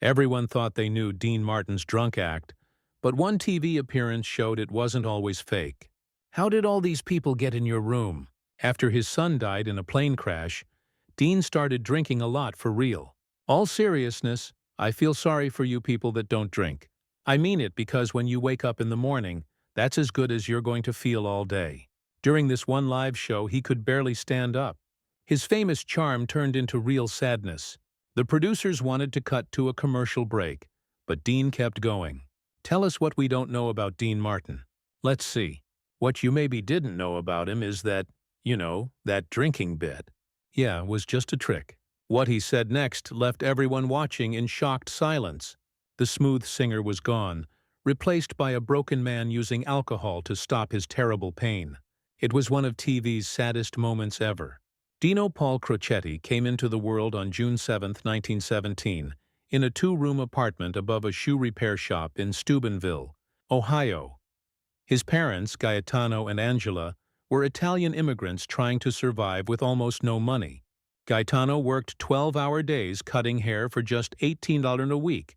Everyone thought they knew Dean Martin's drunk act, but one TV appearance showed it wasn't always fake. "How did all these people get in your room?" After his son died in a plane crash, Dean started drinking a lot for real. "All seriousness, I feel sorry for you people that don't drink. I mean it because when you wake up in the morning, that's as good as you're going to feel all day." During this one live show, he could barely stand up. His famous charm turned into real sadness. The producers wanted to cut to a commercial break, but Dean kept going. Tell us what we don't know about Dean Martin. Let's see. What you maybe didn't know about him is that, that drinking bit. Yeah, was just a trick. What he said next left everyone watching in shocked silence. The smooth singer was gone, replaced by a broken man using alcohol to stop his terrible pain. It was one of TV's saddest moments ever. Dino Paul Crocetti came into the world on June 7, 1917, in a two-room apartment above a shoe repair shop in Steubenville, Ohio. His parents, Gaetano and Angela, were Italian immigrants trying to survive with almost no money. Gaetano worked 12-hour days cutting hair for just $18 a week,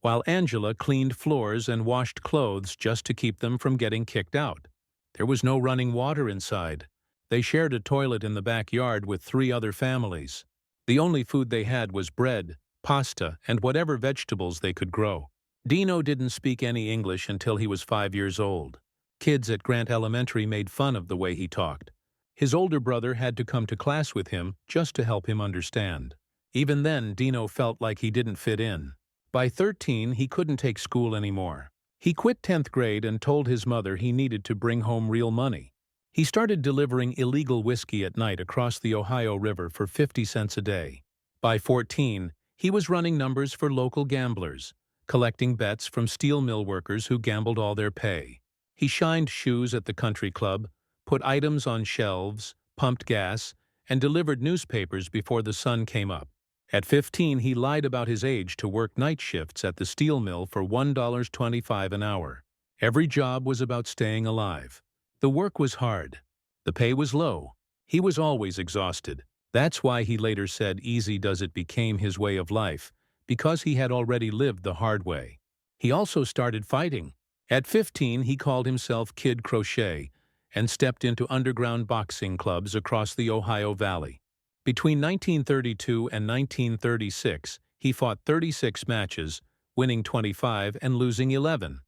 while Angela cleaned floors and washed clothes just to keep them from getting kicked out. There was no running water inside. They shared a toilet in the backyard with 3 other families. The only food they had was bread, pasta, and whatever vegetables they could grow. Dino didn't speak any English until he was 5 years old. Kids at Grant Elementary made fun of the way he talked. His older brother had to come to class with him just to help him understand. Even then, Dino felt like he didn't fit in. By 13, he couldn't take school anymore. He quit 10th grade and told his mother he needed to bring home real money. He started delivering illegal whiskey at night across the Ohio River for 50 cents a day. By 14, he was running numbers for local gamblers, collecting bets from steel mill workers who gambled all their pay. He shined shoes at the country club, put items on shelves, pumped gas, and delivered newspapers before the sun came up. At 15, he lied about his age to work night shifts at the steel mill for $1.25 an hour. Every job was about staying alive. The work was hard. The pay was low. He was always exhausted. That's why he later said easy does it became his way of life, because he had already lived the hard way. He also started fighting. At 15, he called himself Kid Crochet and stepped into underground boxing clubs across the Ohio Valley. Between 1932 and 1936, he fought 36 matches, winning 25 and losing 11.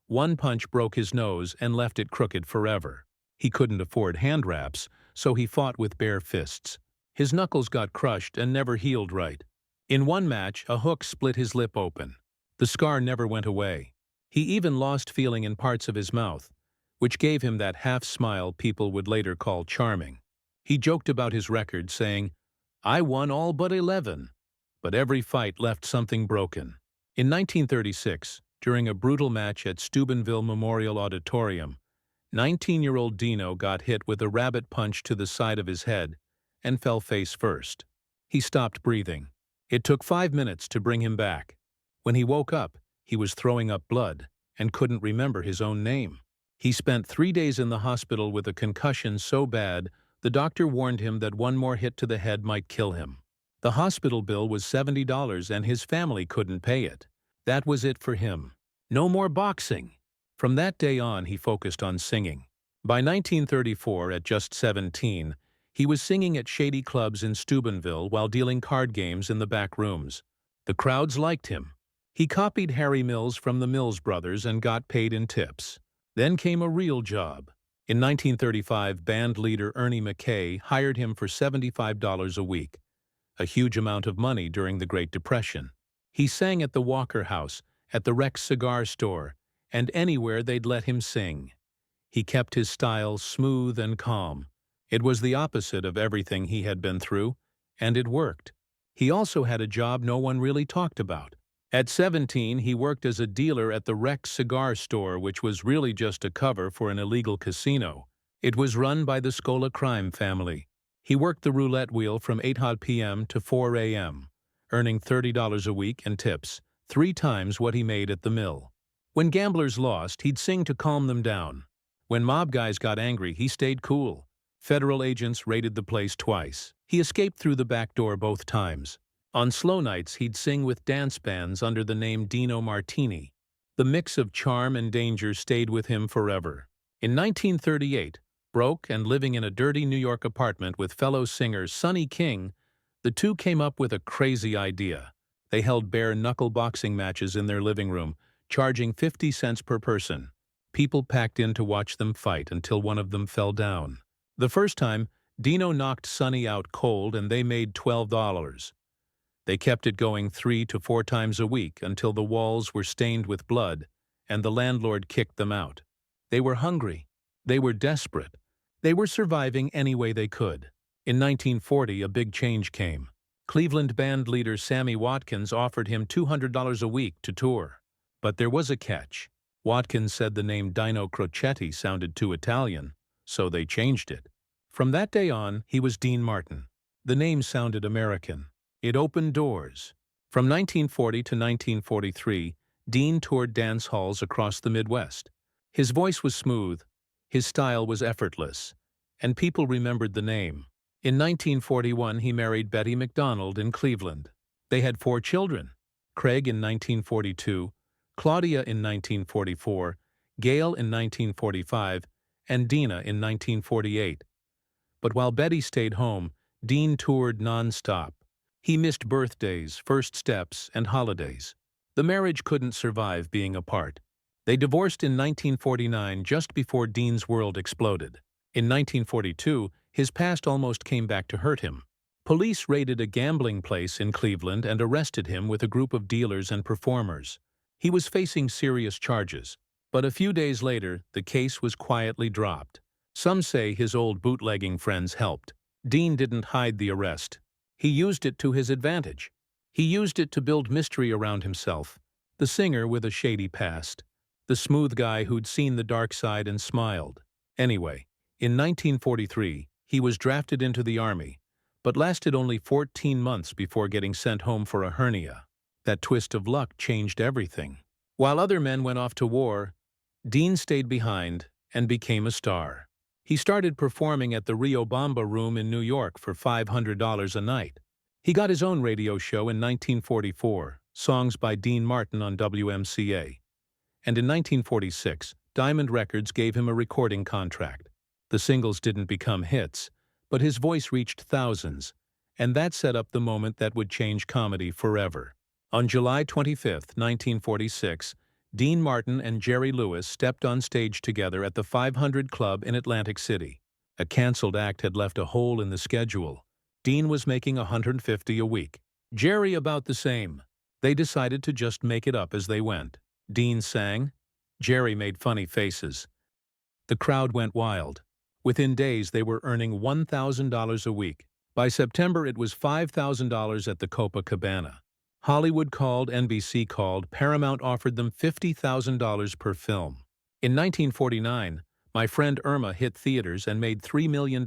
One punch broke his nose and left it crooked forever. He couldn't afford hand wraps, so he fought with bare fists. His knuckles got crushed and never healed right. In one match, a hook split his lip open. The scar never went away. He even lost feeling in parts of his mouth, which gave him that half-smile people would later call charming. He joked about his record, saying, "I won all but 11." But every fight left something broken. In 1936, during a brutal match at Steubenville Memorial Auditorium, 19-year-old Dino got hit with a rabbit punch to the side of his head and fell face first. He stopped breathing. It took 5 minutes to bring him back. When he woke up, he was throwing up blood and couldn't remember his own name. He spent 3 days in the hospital with a concussion so bad the doctor warned him that one more hit to the head might kill him. The hospital bill was $70 and his family couldn't pay it. That was it for him. No more boxing. From that day on, he focused on singing. By 1934, at just 17, he was singing at shady clubs in Steubenville while dealing card games in the back rooms. The crowds liked him. He copied Harry Mills from the Mills Brothers and got paid in tips. Then came a real job. In 1935, band leader Ernie Mackay hired him for $75 a week, a huge amount of money during the Great Depression. He sang at the Walker House, at the Rex Cigar Store, and anywhere they'd let him sing. He kept his style smooth and calm. It was the opposite of everything he had been through, and it worked. He also had a job no one really talked about. At 17, he worked as a dealer at the Rex Cigar Store, which was really just a cover for an illegal casino. It was run by the Scola crime family. He worked the roulette wheel from 8 p.m. to 4 a.m., earning $30 a week and tips, 3 times what he made at the mill. When gamblers lost, he'd sing to calm them down. When mob guys got angry, he stayed cool. Federal agents raided the place twice. He escaped through the back door both times. On slow nights, he'd sing with dance bands under the name Dino Martini. The mix of charm and danger stayed with him forever. In 1938, broke and living in a dirty New York apartment with fellow singer Sonny King, the two came up with a crazy idea. They held bare-knuckle boxing matches in their living room, charging 50 cents per person. People packed in to watch them fight until one of them fell down. The first time, Dino knocked Sonny out cold and they made $12. They kept it going 3 to 4 times a week until the walls were stained with blood and the landlord kicked them out. They were hungry. They were desperate. They were surviving any way they could. In 1940, a big change came. Cleveland band leader Sammy Watkins offered him $200 a week to tour. But there was a catch. Watkins said the name Dino Crocetti sounded too Italian, so they changed it. From that day on, he was Dean Martin. The name sounded American. It opened doors. From 1940 to 1943, Dean toured dance halls across the Midwest. His voice was smooth, his style was effortless, and people remembered the name. In 1941, he married Betty McDonald in Cleveland. They had 4 children, Craig in 1942, Claudia in 1944, Gail in 1945, and Dina in 1948. But while Betty stayed home, Dean toured non-stop. He missed birthdays, first steps, and holidays. The marriage couldn't survive being apart. They divorced in 1949, just before Dean's world exploded. In 1942, his past almost came back to hurt him. Police raided a gambling place in Cleveland and arrested him with a group of dealers and performers. He was facing serious charges, but a few days later, the case was quietly dropped. Some say his old bootlegging friends helped. Dean didn't hide the arrest. He used it to his advantage. He used it to build mystery around himself. The singer with a shady past. The smooth guy who'd seen the dark side and smiled. Anyway, in 1943, he was drafted into the Army, but lasted only 14 months before getting sent home for a hernia. That twist of luck changed everything. While other men went off to war, Dean stayed behind and became a star. He started performing at the Riobamba Room in New York for $500 a night. He got his own radio show in 1944, Songs by Dean Martin on WMCA. And in 1946, Diamond Records gave him a recording contract. The singles didn't become hits, but his voice reached thousands, and that set up the moment that would change comedy forever. On July 25, 1946, Dean Martin and Jerry Lewis stepped on stage together at the 500 Club in Atlantic City. A canceled act had left a hole in the schedule. Dean was making $150 a week. Jerry about the same. They decided to just make it up as they went. Dean sang. Jerry made funny faces. The crowd went wild. Within days, they were earning $1,000 a week. By September, it was $5,000 at the Copacabana. Hollywood called, NBC called, Paramount offered them $50,000 per film. In 1949, My Friend Irma hit theaters and made $3 million.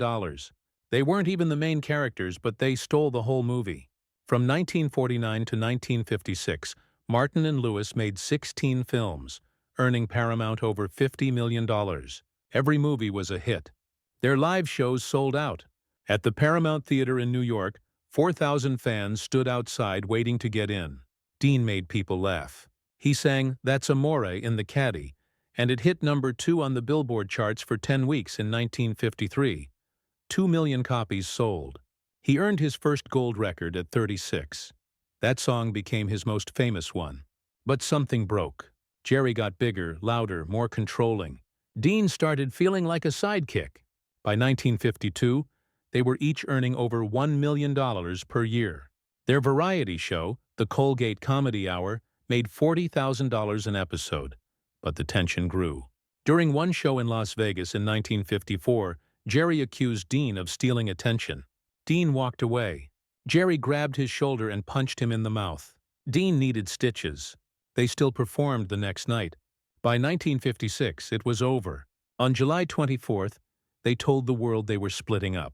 They weren't even the main characters, but they stole the whole movie. From 1949 to 1956, Martin and Lewis made 16 films, earning Paramount over $50 million. Every movie was a hit. Their live shows sold out. At the Paramount Theater in New York, 4,000 fans stood outside waiting to get in. Dean made people laugh. He sang That's Amore in the Caddy, and it hit number 2 on the Billboard charts for 10 weeks in 1953. 2 million copies sold. He earned his first gold record at 36. That song became his most famous one. But something broke. Jerry got bigger, louder, more controlling. Dean started feeling like a sidekick. By 1952, they were each earning over $1 million per year. Their variety show, the Colgate Comedy Hour, made $40,000 an episode, but the tension grew. During one show in Las Vegas in 1954, Jerry accused Dean of stealing attention. Dean walked away. Jerry grabbed his shoulder and punched him in the mouth. Dean needed stitches. They still performed the next night. By 1956, it was over. On July 24th, they told the world they were splitting up.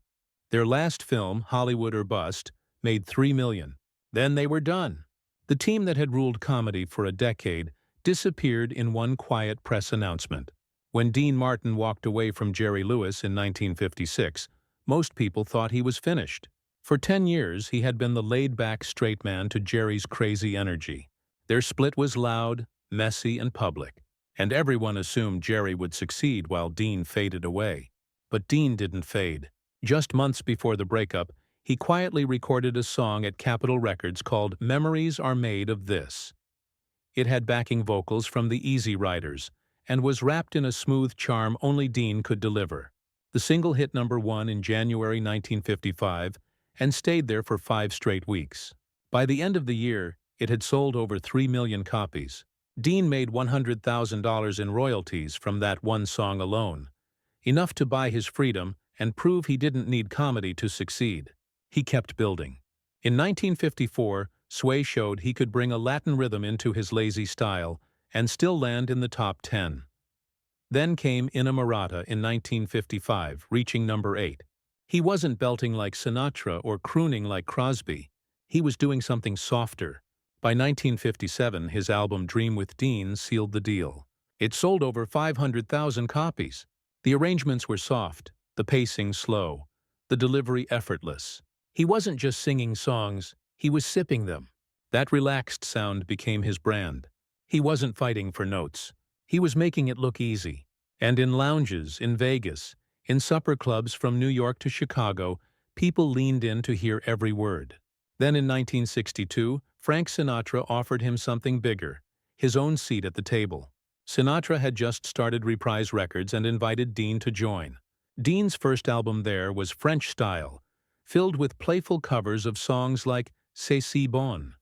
Their last film, Hollywood or Bust, made $3 million. Then they were done. The team that had ruled comedy for a decade disappeared in one quiet press announcement. When Dean Martin walked away from Jerry Lewis in 1956, most people thought he was finished. For 10 years, he had been the laid-back straight man to Jerry's crazy energy. Their split was loud, messy, and public, and everyone assumed Jerry would succeed while Dean faded away. But Dean didn't fade. Just months before the breakup, he quietly recorded a song at Capitol Records called "Memories Are Made of This." It had backing vocals from the Easy Riders and was wrapped in a smooth charm only Dean could deliver. The single hit #1 in January 1955 and stayed there for 5 straight weeks. By the end of the year, it had sold over 3 million copies. Dean made $100,000 in royalties from that one song alone, enough to buy his freedom and prove he didn't need comedy to succeed. He kept building. In 1954, Sway showed he could bring a Latin rhythm into his lazy style and still land in the top 10. Then came Inamorata in 1955, reaching #8. He wasn't belting like Sinatra or crooning like Crosby. He was doing something softer. By 1957, his album Dream with Dean sealed the deal. It sold over 500,000 copies. The arrangements were soft, the pacing slow, the delivery effortless. He wasn't just singing songs, he was sipping them. That relaxed sound became his brand. He wasn't fighting for notes. He was making it look easy. And in lounges, in Vegas, in supper clubs from New York to Chicago, people leaned in to hear every word. Then in 1962, Frank Sinatra offered him something bigger, his own seat at the table. Sinatra had just started Reprise Records and invited Dean to join. Dean's first album there was French Style, filled with playful covers of songs like C'est si bon.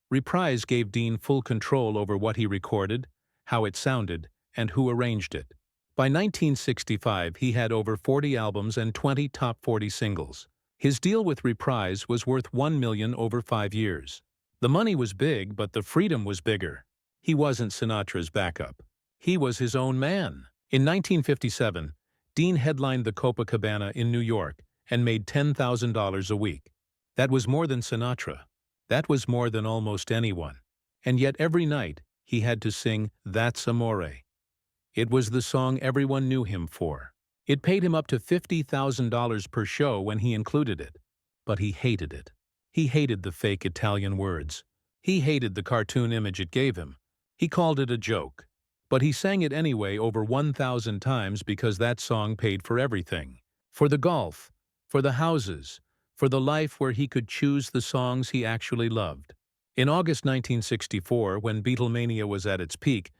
Reprise gave Dean full control over what he recorded, how it sounded, and who arranged it. By 1965, he had over 40 albums and 20 top 40 singles. His deal with Reprise was worth $1 million over 5 years. The money was big, but the freedom was bigger. He wasn't Sinatra's backup. He was his own man. In 1957, Dean headlined the Copacabana in New York and made $10,000 a week. That was more than Sinatra. That was more than almost anyone. And yet every night, he had to sing That's Amore. It was the song everyone knew him for. It paid him up to $50,000 per show when he included it. But he hated it. He hated the fake Italian words. He hated the cartoon image it gave him. He called it a joke. But he sang it anyway over 1,000 times because that song paid for everything. For the golf, for the houses, for the life where he could choose the songs he actually loved. In August 1964, when Beatlemania was at its peak,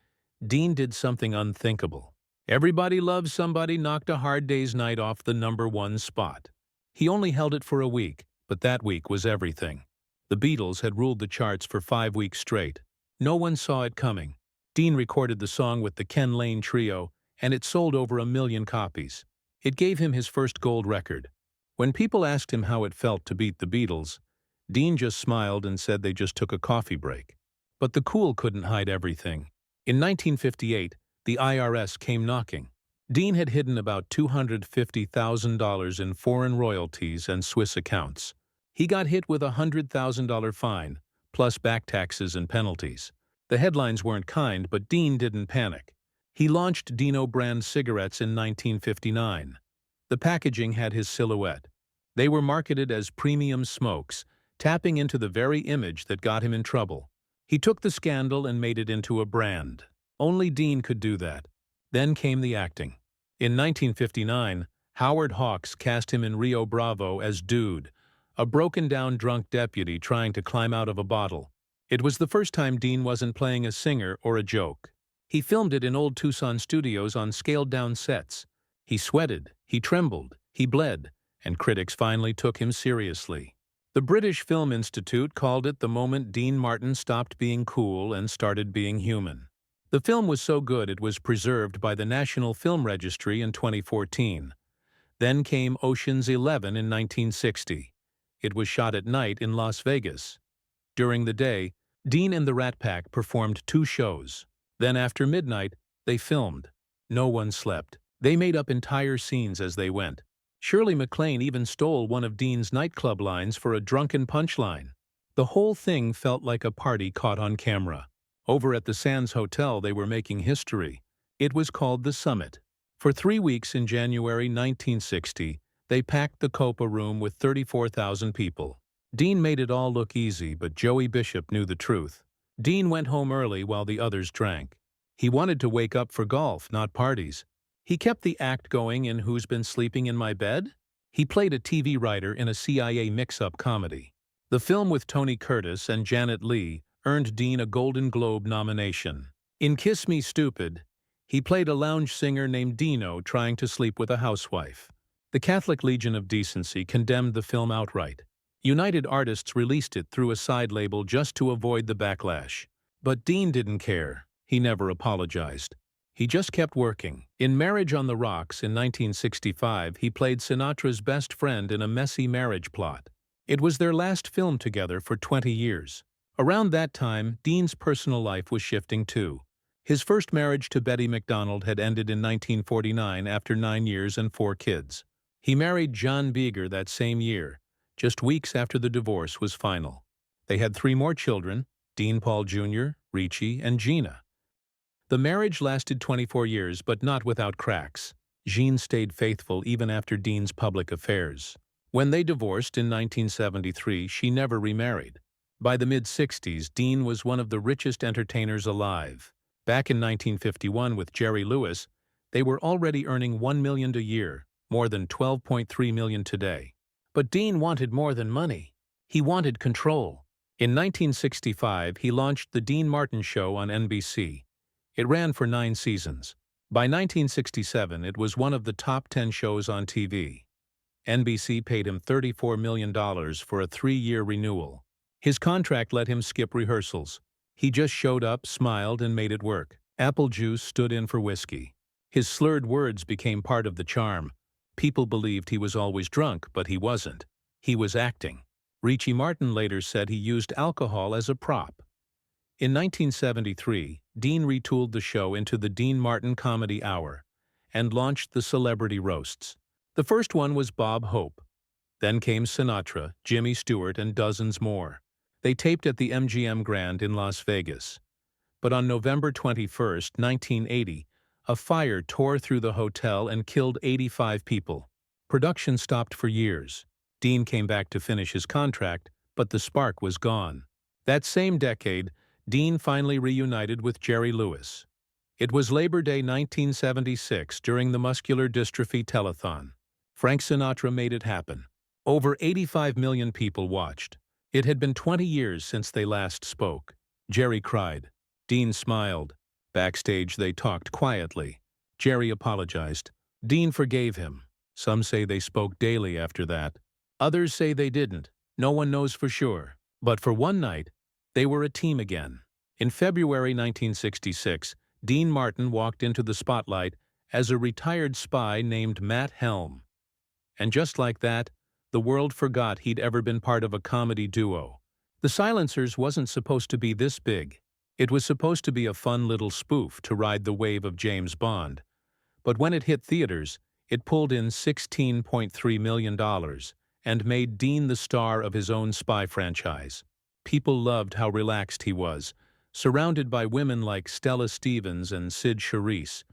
Dean did something unthinkable. Everybody Loves Somebody knocked A Hard Day's Night off the #1 spot. He only held it for a week, but that week was everything. The Beatles had ruled the charts for 5 weeks straight. No one saw it coming. Dean recorded the song with the Ken Lane Trio, and it sold over 1 million copies. It gave him his first gold record. When people asked him how it felt to beat the Beatles, Dean just smiled and said they just took a coffee break. But the cool couldn't hide everything. In 1958, the IRS came knocking. Dean had hidden about $250,000 in foreign royalties and Swiss accounts. He got hit with a $100,000 fine, plus back taxes and penalties. The headlines weren't kind, but Dean didn't panic. He launched Dino brand cigarettes in 1959. The packaging had his silhouette. They were marketed as premium smokes, tapping into the very image that got him in trouble. He took the scandal and made it into a brand. Only Dean could do that. Then came the acting. In 1959, Howard Hawks cast him in Rio Bravo as Dude, a broken-down drunk deputy trying to climb out of a bottle. It was the first time Dean wasn't playing a singer or a joke. He filmed it in old Tucson studios on scaled-down sets. He sweated, he trembled, he bled, and critics finally took him seriously. The British Film Institute called it the moment Dean Martin stopped being cool and started being human. The film was so good it was preserved by the National Film Registry in 2014. Then came Ocean's 11 in 1960. It was shot at night in Las Vegas. During the day, Dean and the Rat Pack performed 2 shows. Then after midnight, they filmed. No one slept. They made up entire scenes as they went. Shirley MacLaine even stole one of Dean's nightclub lines for a drunken punchline. The whole thing felt like a party caught on camera. Over at the Sands Hotel, they were making history. It was called The Summit. For 3 weeks in January 1960, They packed the Copa room with 34,000 people. Dean made it all look easy, but Joey Bishop knew the truth. Dean went home early while the others drank. He wanted to wake up for golf, not parties. He kept the act going in Who's Been Sleeping in My Bed? He played a TV writer in a CIA mix-up comedy. The film with Tony Curtis and Janet Leigh earned Dean a Golden Globe nomination. In Kiss Me Stupid, he played a lounge singer named Dino trying to sleep with a housewife. The Catholic Legion of Decency condemned the film outright. United Artists released it through a side label just to avoid the backlash. But Dean didn't care. He never apologized. He just kept working. In Marriage on the Rocks in 1965, he played Sinatra's best friend in a messy marriage plot. It was their last film together for 20 years. Around that time, Dean's personal life was shifting too. His first marriage to Betty McDonald had ended in 1949 after 9 years and 4 kids. He married John Beager that same year, just weeks after the divorce was final. They had 3 more children, Dean Paul Jr., Richie, and Gina. The marriage lasted 24 years, but not without cracks. Jean stayed faithful even after Dean's public affairs. When they divorced in 1973, she never remarried. By the mid-60s, Dean was one of the richest entertainers alive. Back in 1951 with Jerry Lewis, they were already earning $1 million a year, more than $12.3 million today. But Dean wanted more than money. He wanted control. In 1965, he launched The Dean Martin Show on NBC. It ran for 9 seasons. By 1967, it was one of the top 10 shows on TV. NBC paid him $34 million for a 3-year renewal. His contract let him skip rehearsals. He just showed up, smiled, and made it work. Apple juice stood in for whiskey. His slurred words became part of the charm. People believed he was always drunk, but he wasn't. He was acting. Richie Martin later said he used alcohol as a prop. In 1973, Dean retooled the show into the Dean Martin Comedy Hour and launched the Celebrity Roasts. The first one was Bob Hope. Then came Sinatra, Jimmy Stewart, and dozens more. They taped at the MGM Grand in Las Vegas. But on November 21, 1980, a fire tore through the hotel and killed 85 people. Production stopped for years. Dean came back to finish his contract, but the spark was gone. That same decade, Dean finally reunited with Jerry Lewis. It was Labor Day 1976 during the Muscular Dystrophy Telethon. Frank Sinatra made it happen. Over 85 million people watched. It had been 20 years since they last spoke. Jerry cried. Dean smiled. Backstage, they talked quietly. Jerry apologized. Dean forgave him. Some say they spoke daily after that. Others say they didn't. No one knows for sure. But for one night, they were a team again. In February 1966, Dean Martin walked into the spotlight as a retired spy named Matt Helm. And just like that, the world forgot he'd ever been part of a comedy duo. The Silencers wasn't supposed to be this big. It was supposed to be a fun little spoof to ride the wave of James Bond. But when it hit theaters, it pulled in $16.3 million and made Dean the star of his own spy franchise. People loved how relaxed he was, surrounded by women like Stella Stevens and Sid Charisse,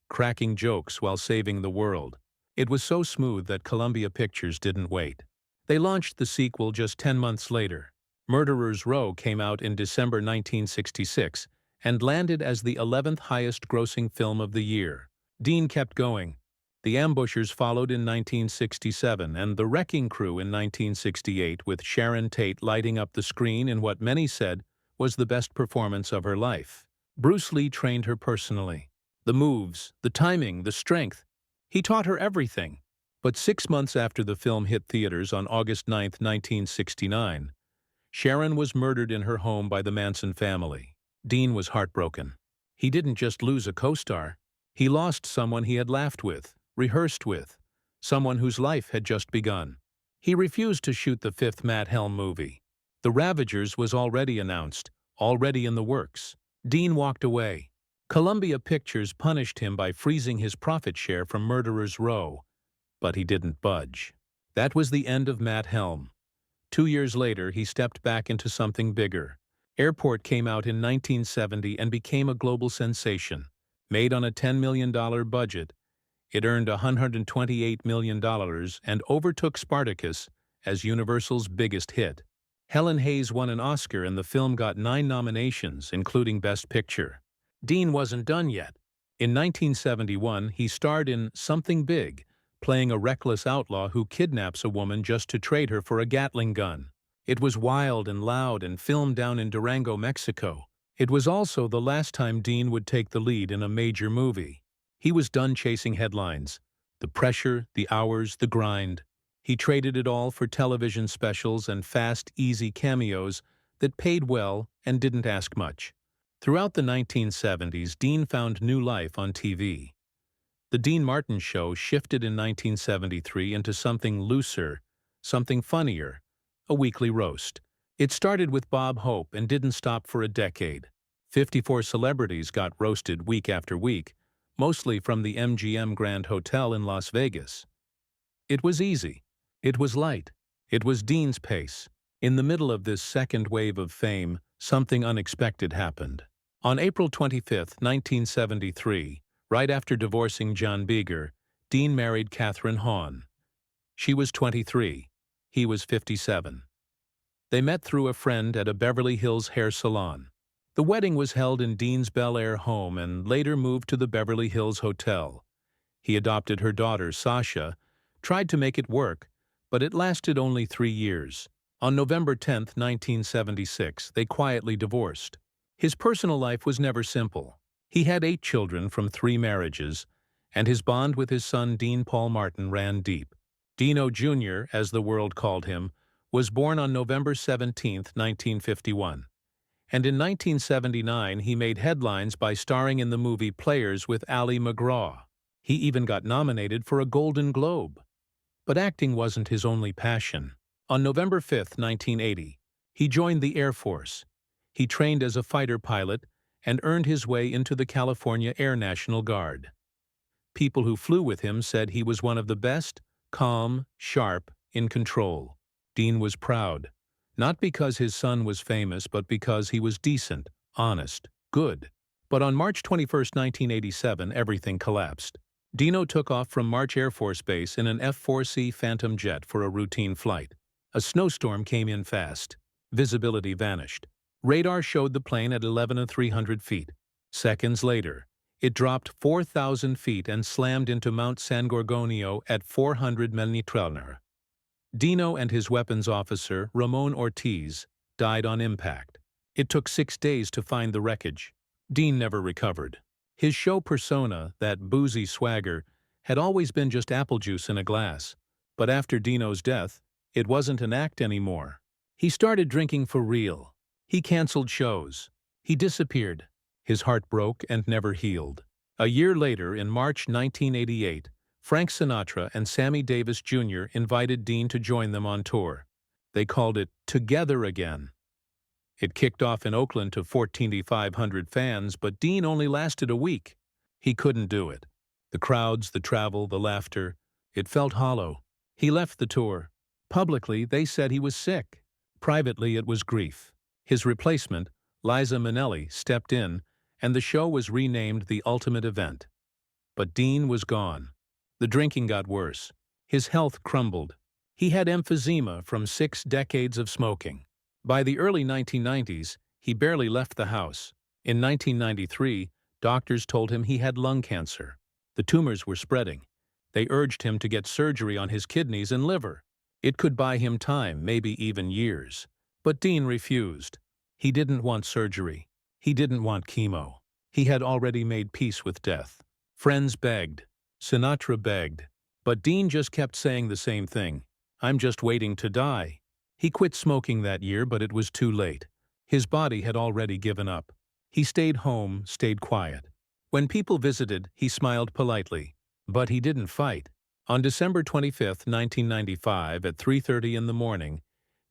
cracking jokes while saving the world. It was so smooth that Columbia Pictures didn't wait. They launched the sequel just 10 months later. Murderers Row came out in December 1966 and landed as the 11th highest-grossing film of the year. Dean kept going. The Ambushers followed in 1967 and The Wrecking Crew in 1968, with Sharon Tate lighting up the screen in what many said was the best performance of her life. Bruce Lee trained her personally. The moves, the timing, the strength. He taught her everything. But 6 months after the film hit theaters on August 9, 1969, Sharon was murdered in her home by the Manson family. Dean was heartbroken. He didn't just lose a co-star. He lost someone he had laughed with, rehearsed with, someone whose life had just begun. He refused to shoot the 5th Matt Helm movie. The Ravagers was already announced, already in the works. Dean walked away. Columbia Pictures punished him by freezing his profit share from Murderers Row, but he didn't budge. That was the end of Matt Helm. 2 years later, he stepped back into something bigger. Airport came out in 1970 and became a global sensation. Made on a $10 million budget, It earned $128 million and overtook Spartacus as Universal's biggest hit. Helen Hayes won an Oscar and the film got 9 nominations, including Best Picture. Dean wasn't done yet. In 1971, he starred in Something Big, playing a reckless outlaw who kidnaps a woman just to trade her for a Gatling gun. It was wild and loud and filmed down in Durango, Mexico. It was also the last time Dean would take the lead in a major movie. He was done chasing headlines. The pressure, the hours, the grind. He traded it all for television specials and fast, easy cameos that paid well and didn't ask much. Throughout the 1970s, Dean found new life on TV. The Dean Martin Show shifted in 1973 into something looser, something funnier, a weekly roast. It started with Bob Hope and didn't stop for a decade. 54 celebrities got roasted week after week, mostly from the MGM Grand Hotel in Las Vegas. It was easy. It was light. It was Dean's pace. In the middle of this second wave of fame, something unexpected happened. On April 25, 1973, right after divorcing John Beager, Dean married Catherine Hahn. She was 23. He was 57. They met through a friend at a Beverly Hills hair salon. The wedding was held in Dean's Bel Air home and later moved to the Beverly Hills Hotel. He adopted her daughter, Sasha, tried to make it work, but it lasted only 3 years. On November 10, 1976, they quietly divorced. His personal life was never simple. He had 8 children from 3 marriages, and his bond with his son Dean Paul Martin ran deep. Dino Jr., as the world called him, was born on November 17, 1951. And in 1979 he made headlines by starring in the movie Players with Ali MacGraw. He even got nominated for a Golden Globe. But acting wasn't his only passion. On November 5, 1980, he joined the Air Force. He trained as a fighter pilot and earned his way into the California Air National Guard. People who flew with him said he was one of the best, calm, sharp, in control. Dean was proud, not because his son was famous, but because he was decent, honest, good. But on March 21, 1987, everything collapsed. Dino took off from March Air Force Base in an F-4C Phantom jet for a routine flight. A snowstorm came in fast. Visibility vanished. Radar showed the plane at 11,300 feet. Seconds later, it dropped 4,000 feet and slammed into Mount San Gorgonio at 400 Melnitrelner. Dino and his weapons officer, Ramon Ortiz, died on impact. It took 6 days to find the wreckage. Dean never recovered. His show persona, that boozy swagger, had always been just apple juice in a glass. But after Dino's death, it wasn't an act anymore. He started drinking for real. He canceled shows. He disappeared. His heart broke and never healed. A year later, in March 1988, Frank Sinatra and Sammy Davis Jr. invited Dean to join them on tour. They called it Together Again. It kicked off in Oakland to 14,500 fans, but Dean only lasted a week. He couldn't do it. The crowds, the travel, the laughter, it felt hollow. He left the tour. Publicly, they said he was sick. Privately, it was grief. His replacement, Liza Minnelli, stepped in, and the show was renamed The Ultimate Event. But Dean was gone. The drinking got worse. His health crumbled. He had emphysema from 6 decades of smoking. By the early 1990s, he barely left the house. In 1993, doctors told him he had lung cancer. The tumors were spreading. They urged him to get surgery on his kidneys and liver. It could buy him time, maybe even years. But Dean refused. He didn't want surgery. He didn't want chemo. He had already made peace with death. Friends begged. Sinatra begged. But Dean just kept saying the same thing. I'm just waiting to die. He quit smoking that year, but it was too late. His body had already given up. He stayed home, stayed quiet. When people visited, he smiled politely. But he didn't fight. On December 25, 1995, at 3:30 in the morning,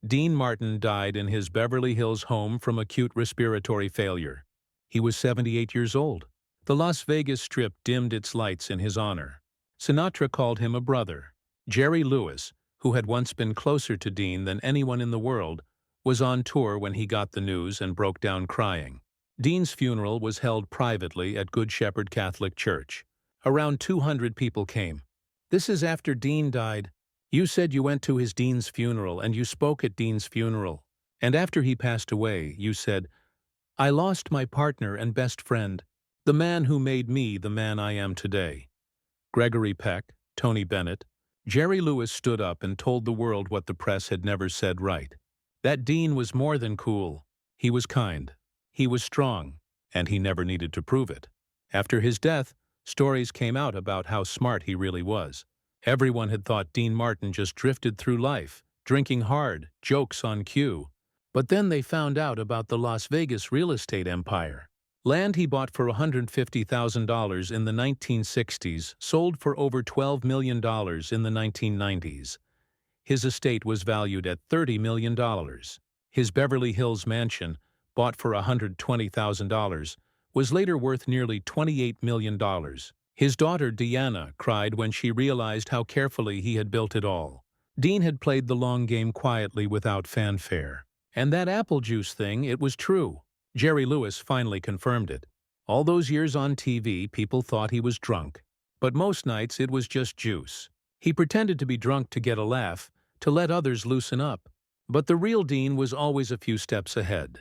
Dean Martin died in his Beverly Hills home from acute respiratory failure. He was 78 years old. The Las Vegas Strip dimmed its lights in his honor. Sinatra called him a brother. Jerry Lewis, who had once been closer to Dean than anyone in the world, was on tour when he got the news and broke down crying. Dean's funeral was held privately at Good Shepherd Catholic Church. Around 200 people came. This is after Dean died. You said you went to his Dean's funeral and you spoke at Dean's funeral. And after he passed away, you said, "I lost my partner and best friend, the man who made me the man I am today." Gregory Peck, Tony Bennett, Jerry Lewis stood up and told the world what the press had never said right. That Dean was more than cool. He was kind. He was strong. And he never needed to prove it. After his death, stories came out about how smart he really was. Everyone had thought Dean Martin just drifted through life, drinking hard, jokes on cue. But then they found out about the Las Vegas real estate empire. Land he bought for $150,000 in the 1960s sold for over $12 million in the 1990s. His estate was valued at $30 million. His Beverly Hills mansion, bought for $120,000, was later worth nearly $28 million. His daughter, Deanna, cried when she realized how carefully he had built it all. Dean had played the long game quietly without fanfare. And that apple juice thing, it was true. Jerry Lewis finally confirmed it. All those years on TV, people thought he was drunk. But most nights, it was just juice. He pretended to be drunk to get a laugh, to let others loosen up. But the real Dean was always a few steps ahead.